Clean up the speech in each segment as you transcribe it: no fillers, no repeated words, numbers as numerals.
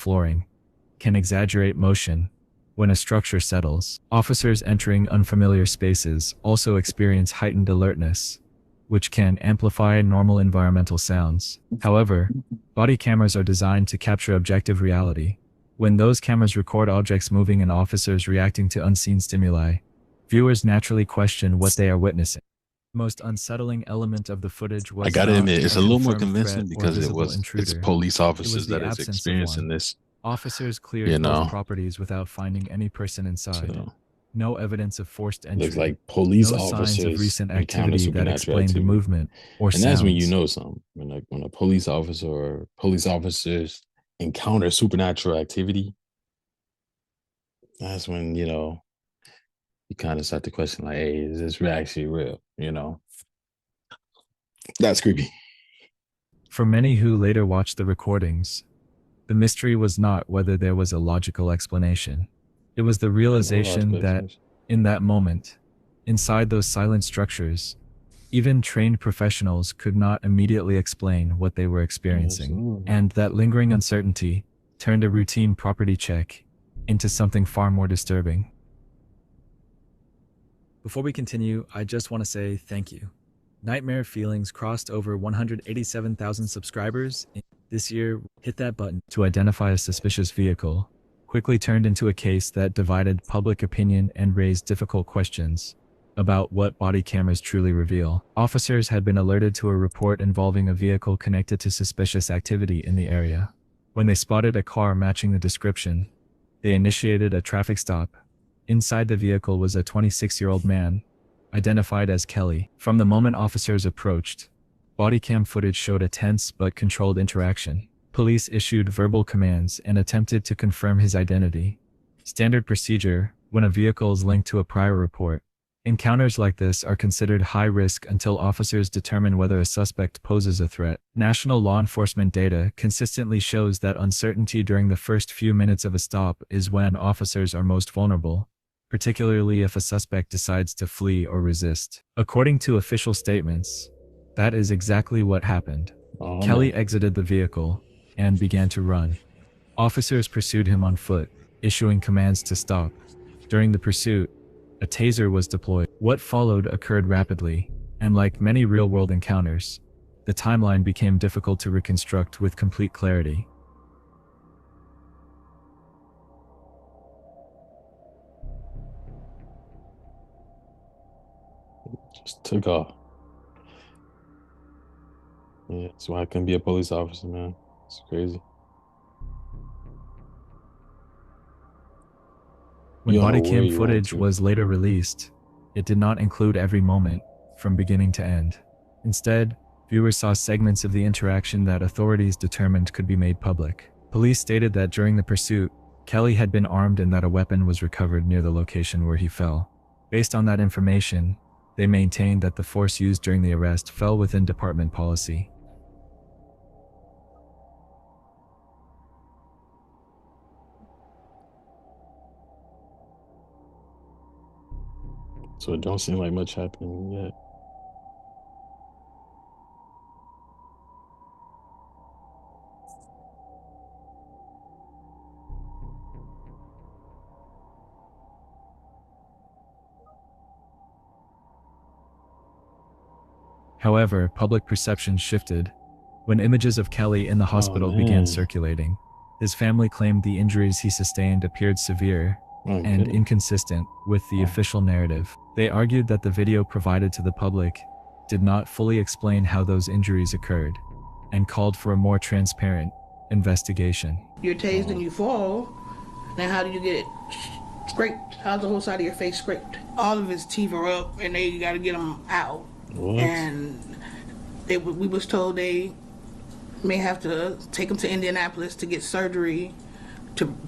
flooring, can exaggerate motion when a structure settles. Officers entering unfamiliar spaces also experience heightened alertness, which can amplify normal environmental sounds. However, body cameras are designed to capture objective reality. When those cameras record objects moving and officers reacting to unseen stimuli, viewers naturally question what they are witnessing. The most unsettling element of the footage I was gotta not admit, a it's a little more confirmed threat convincing or because visible it's intruder. police It was officers the that is absence of experiencing one. this, Officers cleared you both know. properties without finding any person inside. So No evidence of forced looks entry. like police No signs of officers recent encounter activity that supernatural explained activity. movement or And that's when you sounds. know something. When a police officer or police officers encounter supernatural activity, that's when, you kind of start to question, like, hey, is this actually real? That's creepy. For many who later watched the recordings, the mystery was not whether there was a logical explanation. It was the realization that, in that moment, inside those silent structures, even trained professionals could not immediately explain what they were experiencing, and that lingering uncertainty turned a routine property check into something far more disturbing. Before we continue, I just want to say thank you. Nightmare Feelings crossed over 187,000 subscribers this year. Hit that button to identify a suspicious vehicle quickly turned into a case that divided public opinion and raised difficult questions about what body cameras truly reveal. Officers had been alerted to a report involving a vehicle connected to suspicious activity in the area. When they spotted a car matching the description, they initiated a traffic stop. Inside the vehicle was a 26-year-old man, identified as Kelly. From the moment officers approached, bodycam footage showed a tense but controlled interaction. Police issued verbal commands and attempted to confirm his identity. Standard procedure when a vehicle is linked to a prior report. Encounters like this are considered high risk until officers determine whether a suspect poses a threat. National law enforcement data consistently shows that uncertainty during the first few minutes of a stop is when officers are most vulnerable, particularly if a suspect decides to flee or resist. According to official statements, that is exactly what happened. Kelly exited the vehicle and began to run. Officers pursued him on foot, issuing commands to stop. During the pursuit, a taser was deployed. What followed occurred rapidly, and like many real-world encounters, the timeline became difficult to reconstruct with complete clarity. Just took off. Yeah, that's why I couldn't be a police officer, man. It's crazy. When bodycam footage was later released, it did not include every moment, from beginning to end. Instead, viewers saw segments of the interaction that authorities determined could be made public. Police stated that during the pursuit, Kelly had been armed and that a weapon was recovered near the location where he fell. Based on that information, they maintained that the force used during the arrest fell within department policy. So it don't seem like much happening yet. However, public perception shifted when images of Kelly in the hospital began circulating. His family claimed the injuries he sustained appeared severe and inconsistent with the official narrative. They argued that the video provided to the public did not fully explain how those injuries occurred and called for a more transparent investigation. You're tased and you fall. Now how do you get it scraped? How's the whole side of your face scraped? All of his teeth are up and they got to get them out. What? And we was told they may have to take him to Indianapolis to get surgery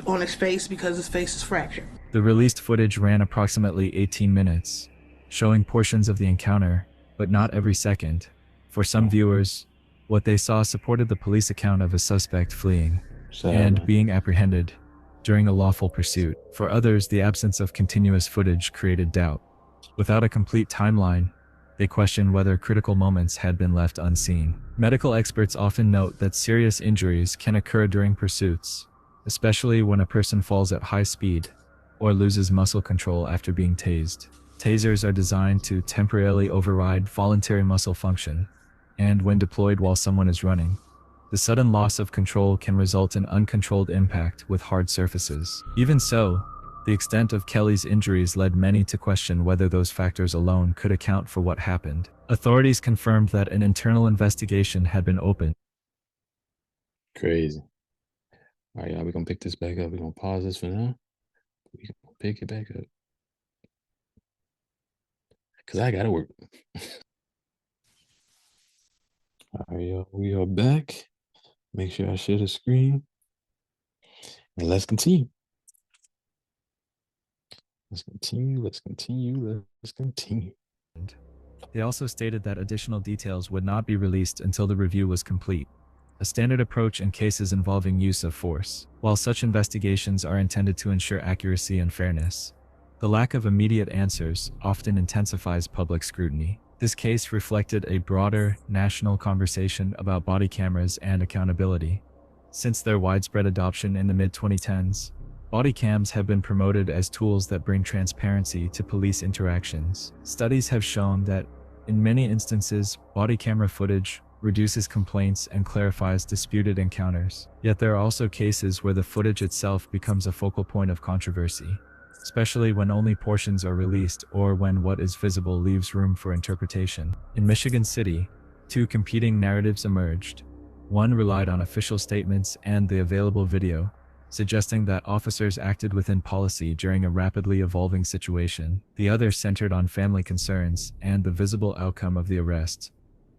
on his face because his face is fractured. The released footage ran approximately 18 minutes, showing portions of the encounter, but not every second. For some viewers, what they saw supported the police account of a suspect fleeing and being apprehended during a lawful pursuit. For others, the absence of continuous footage created doubt. Without a complete timeline, they questioned whether critical moments had been left unseen. Medical experts often note that serious injuries can occur during pursuits, especially when a person falls at high speed or loses muscle control after being tased. Tasers are designed to temporarily override voluntary muscle function, and when deployed while someone is running, the sudden loss of control can result in uncontrolled impact with hard surfaces. Even so, the extent of Kelly's injuries led many to question whether those factors alone could account for what happened. Authorities confirmed that an internal investigation had been opened. Crazy. All right, y'all, we're gonna pick this back up. We're gonna pause this for now. We're gonna pick it back up. Cause I gotta work. All right, y'all, we are back. Make sure I share the screen. And let's continue. Let's continue. They also stated that additional details would not be released until the review was complete, a standard approach in cases involving use of force. While such investigations are intended to ensure accuracy and fairness, the lack of immediate answers often intensifies public scrutiny. This case reflected a broader, national conversation about body cameras and accountability. Since their widespread adoption in the mid-2010s, body cams have been promoted as tools that bring transparency to police interactions. Studies have shown that, in many instances, body camera footage reduces complaints and clarifies disputed encounters. Yet there are also cases where the footage itself becomes a focal point of controversy, especially when only portions are released or when what is visible leaves room for interpretation. In Michigan City, two competing narratives emerged. One relied on official statements and the available video, suggesting that officers acted within policy during a rapidly evolving situation. The other centered on family concerns and the visible outcome of the arrest,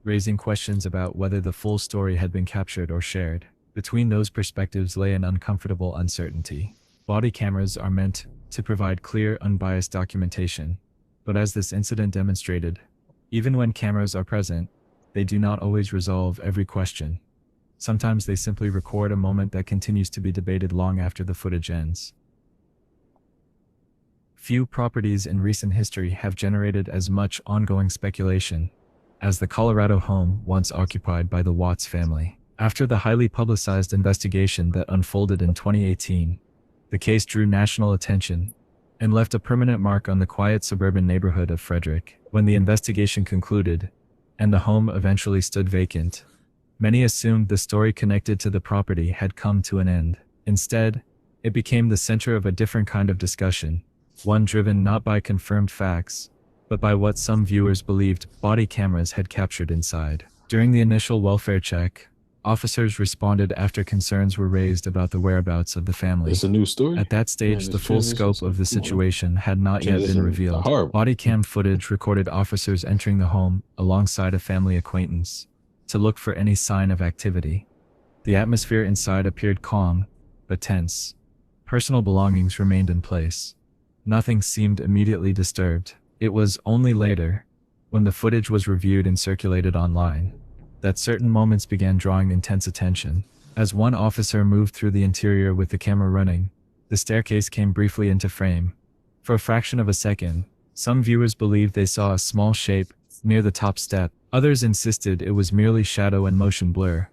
raising questions about whether the full story had been captured or shared. Between those perspectives lay an uncomfortable uncertainty. Body cameras are meant to provide clear, unbiased documentation, but as this incident demonstrated, even when cameras are present, they do not always resolve every question. Sometimes they simply record a moment that continues to be debated long after the footage ends. Few properties in recent history have generated as much ongoing speculation as the Colorado home once occupied by the Watts family. After the highly publicized investigation that unfolded in 2018, the case drew national attention and left a permanent mark on the quiet suburban neighborhood of Frederick. When the investigation concluded, and the home eventually stood vacant, many assumed the story connected to the property had come to an end. Instead, it became the center of a different kind of discussion, one driven not by confirmed facts, but by what some viewers believed body cameras had captured inside. During the initial welfare check, officers responded after concerns were raised about the whereabouts of the family. It's a new story. At that stage, Man, the full scope of the situation had not yet been revealed. Body cam footage recorded officers entering the home alongside a family acquaintance to look for any sign of activity. The atmosphere inside appeared calm, but tense. Personal belongings remained in place. Nothing seemed immediately disturbed. It was only later, when the footage was reviewed and circulated online, that certain moments began drawing intense attention. As one officer moved through the interior with the camera running, the staircase came briefly into frame. For a fraction of a second, some viewers believed they saw a small shape near the top step. Others insisted it was merely shadow and motion blur,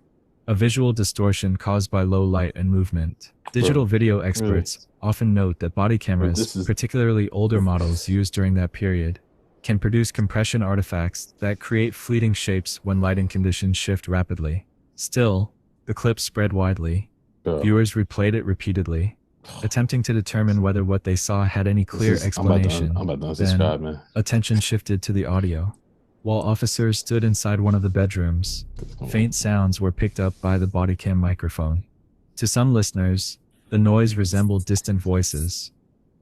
a visual distortion caused by low light and movement. Digital video experts often note that body cameras, particularly older models used during that period, can produce compression artifacts that create fleeting shapes when lighting conditions shift rapidly. Still, the clip spread widely. Viewers replayed it repeatedly, attempting to determine whether what they saw had any clear explanation. I'm about to unsubscribe, man. Attention shifted to the audio. While officers stood inside one of the bedrooms, faint sounds were picked up by the Bodycam microphone. To some listeners, the noise resembled distant voices.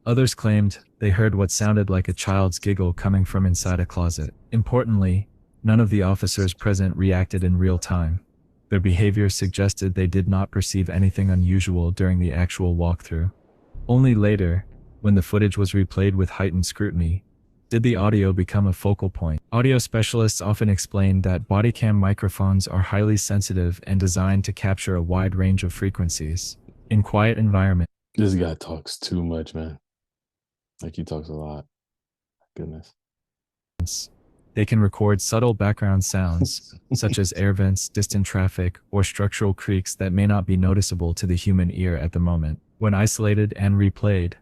Others claimed they heard what sounded like a child's giggle coming from inside a closet. Importantly, none of the officers present reacted in real time. Their behavior suggested they did not perceive anything unusual during the actual walkthrough. Only later, when the footage was replayed with heightened scrutiny, did the audio become a focal point. Audio specialists often explain that Bodycam microphones are highly sensitive and designed to capture a wide range of frequencies. In quiet environments, This guy talks too much, man. Like, he talks a lot. Goodness. They can record subtle background sounds, such as air vents, distant traffic, or structural creaks that may not be noticeable to the human ear at the moment. When isolated and replayed,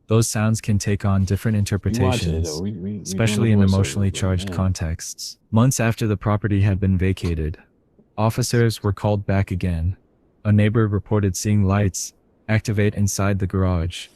those sounds can take on different We watching it though. interpretations, We doing the especially in voiceover, emotionally but charged man, contexts. Months after the property had been vacated, officers were called back again. A neighbor reported seeing lights activate inside the garage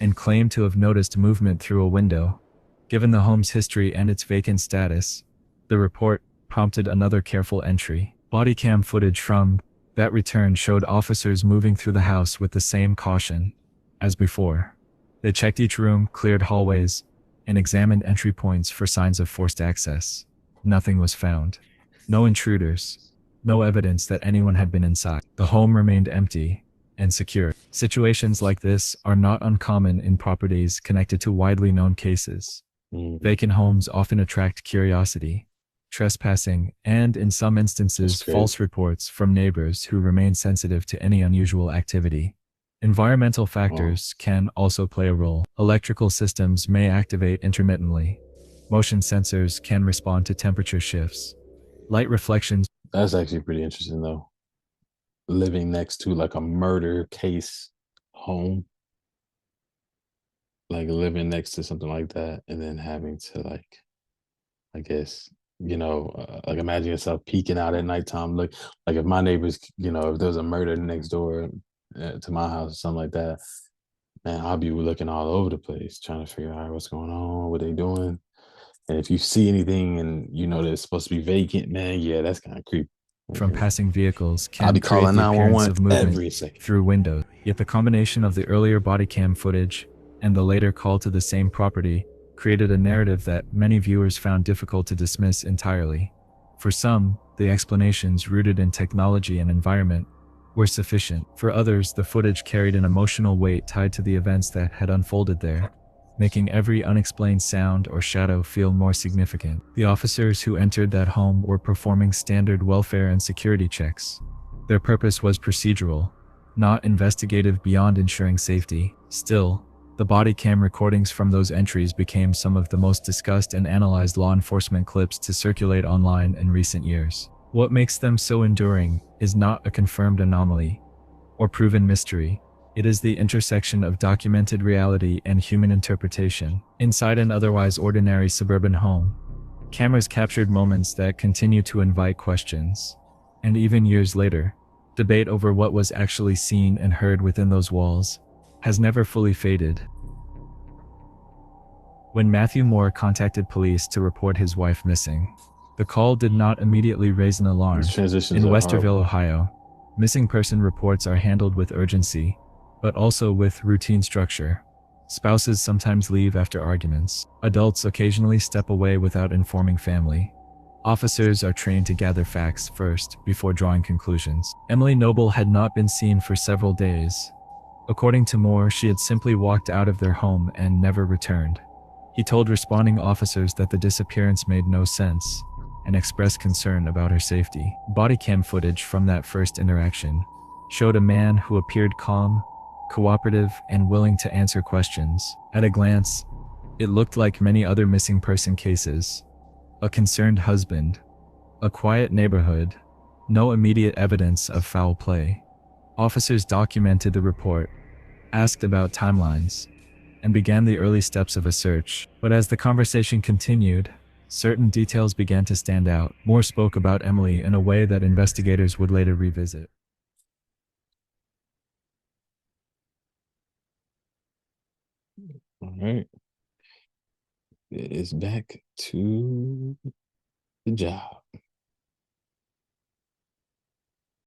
and claimed to have noticed movement through a window. Given the home's history and its vacant status, the report prompted another careful entry. Bodycam footage from that return showed officers moving through the house with the same caution as before. They checked each room, cleared hallways, and examined entry points for signs of forced access. Nothing was found. No intruders. No evidence that anyone had been inside. The home remained empty and secure. Situations like this are not uncommon in properties connected to widely known cases. Vacant homes often attract curiosity, trespassing, and in some instances, false reports from neighbors who remain sensitive to any unusual activity. Environmental factors can also play a role. Electrical systems may activate intermittently. Motion sensors can respond to temperature shifts. Light reflections. That's actually pretty interesting though. Living next to like a murder case home, like living next to something like that, and then having to like, I guess, like imagine yourself peeking out at nighttime. Look, like if my neighbors, if there was a murder next door to my house or something like that, man, I'll be looking all over the place trying to figure out what's going on, what they doing. And if you see anything and you know that it's supposed to be vacant, man, yeah, that's kind of creepy. From passing vehicles I'll can be create calling the appearance 911 of movement every second. through windows. Yet the combination of the earlier body cam footage and the later call to the same property created a narrative that many viewers found difficult to dismiss entirely. For some, the explanations rooted in technology and environment were sufficient. For others, the footage carried an emotional weight tied to the events that had unfolded there, making every unexplained sound or shadow feel more significant. The officers who entered that home were performing standard welfare and security checks. Their purpose was procedural, not investigative beyond ensuring safety. Still, the body cam recordings from those entries became some of the most discussed and analyzed law enforcement clips to circulate online in recent years. What makes them so enduring is not a confirmed anomaly or proven mystery. It is the intersection of documented reality and human interpretation. Inside an otherwise ordinary suburban home, cameras captured moments that continue to invite questions. And even years later, debate over what was actually seen and heard within those walls has never fully faded. When Matthew Moore contacted police to report his wife missing, the call did not immediately raise an alarm. These transitions In are Westerville, horrible. Ohio, missing person reports are handled with urgency, but also with routine structure. Spouses sometimes leave after arguments. Adults occasionally step away without informing family. Officers are trained to gather facts first before drawing conclusions. Emily Noble had not been seen for several days. According to Moore, she had simply walked out of their home and never returned. He told responding officers that the disappearance made no sense and expressed concern about her safety. Bodycam footage from that first interaction showed a man who appeared calm, cooperative, and willing to answer questions. At a glance, it looked like many other missing person cases. A concerned husband, a quiet neighborhood, no immediate evidence of foul play. Officers documented the report, asked about timelines, and began the early steps of a search. But as the conversation continued, certain details began to stand out. Moore spoke about Emily in a way that investigators would later revisit. All right. It's back to the job.